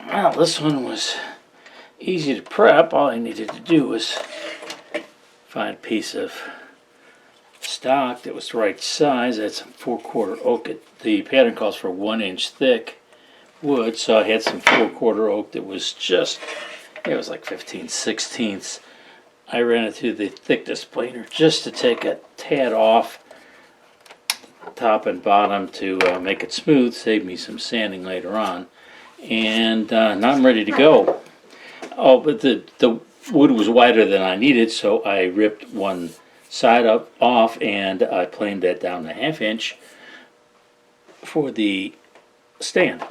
Well, this one was easy to prep. All I needed to do was find a piece of stock that was the right size. That's some 4/4 oak. The pattern calls for 1-inch thick wood, so I had some 4/4 oak that was just, it was like 15/16. I ran it through the thickness planer just to take a tad off top and bottom to make it smooth, save me some sanding later on. And now I'm ready to go. Oh, but the wood was wider than I needed, so I ripped one side off and I planed that down to 1/2 inch for the stand.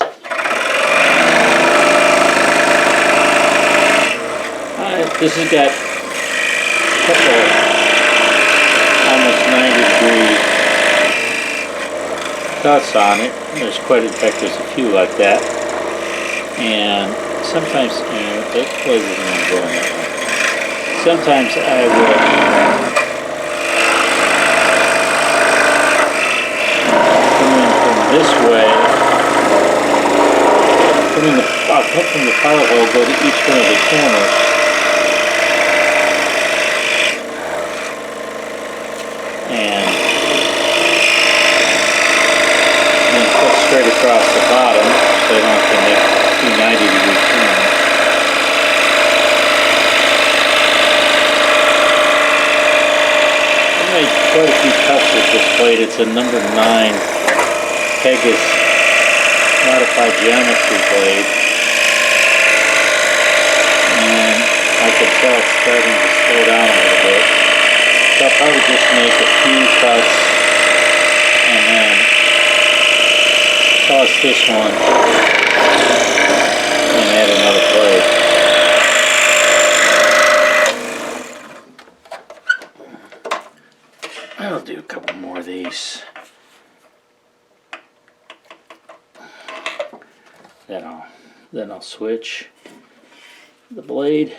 This has got a couple almost 90-degree cuts on it. There's in fact, there's a few like that. And sometimes, that plate isn't going that way. Sometimes I will come in from this way. I'll cut from the pilot hole, go to each one of the corners. And then cut straight across the bottom so I don't have to make 90-degree turns. I made quite a few cuts with this blade. It's a number 9 Pegasus modified geometry blade. And I can tell it's starting to slow down a little bit. So I'll probably just make a few cuts and then toss this one and add another blade. I'll do a couple more of these. Then I'll switch the blade.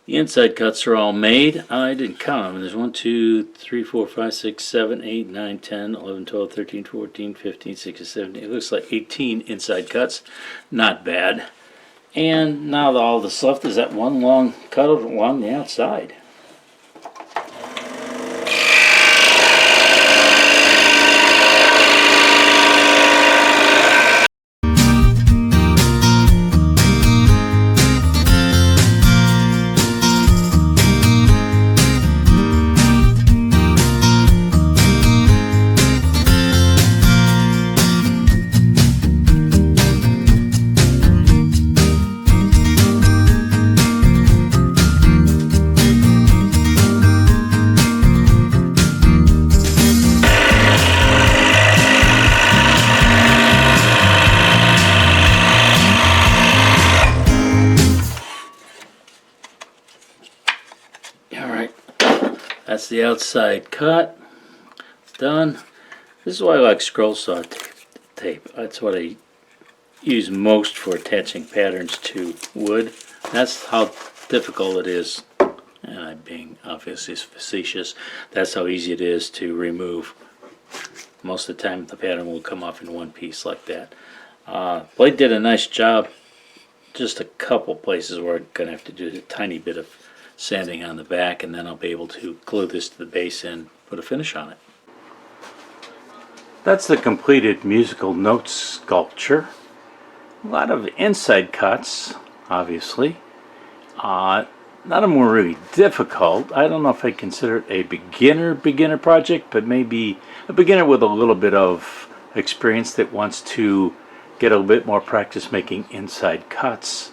The inside cuts are all made. I didn't count them. There's 1, 2, 3, 4, 5, 6, 7, 8, 9, 10, 11, 12, 13, 14, 15, 16, 17. It looks like 18 inside cuts. Not bad. And now all that's left is that one long cut along the outside. That's the outside cut. It's done. This is why I like scroll saw tape. That's what I use most for attaching patterns to wood. That's how difficult it is, and I'm being obviously facetious, that's how easy it is to remove. Most of the time the pattern will come off in one piece like that. Blade did a nice job. Just a couple places where I'm going to have to do a tiny bit of sanding on the back, and then I'll be able to glue this to the base and put a finish on it. That's the completed musical notes sculpture. A lot of inside cuts, obviously. None of them were really difficult. I don't know if I consider it a beginner project, but maybe a beginner with a little bit of experience that wants to get a little bit more practice making inside cuts.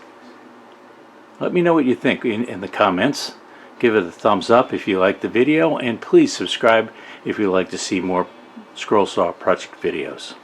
Let me know what you think in the comments. Give it a thumbs up if you like the video, and please subscribe if you'd like to see more scroll saw project videos.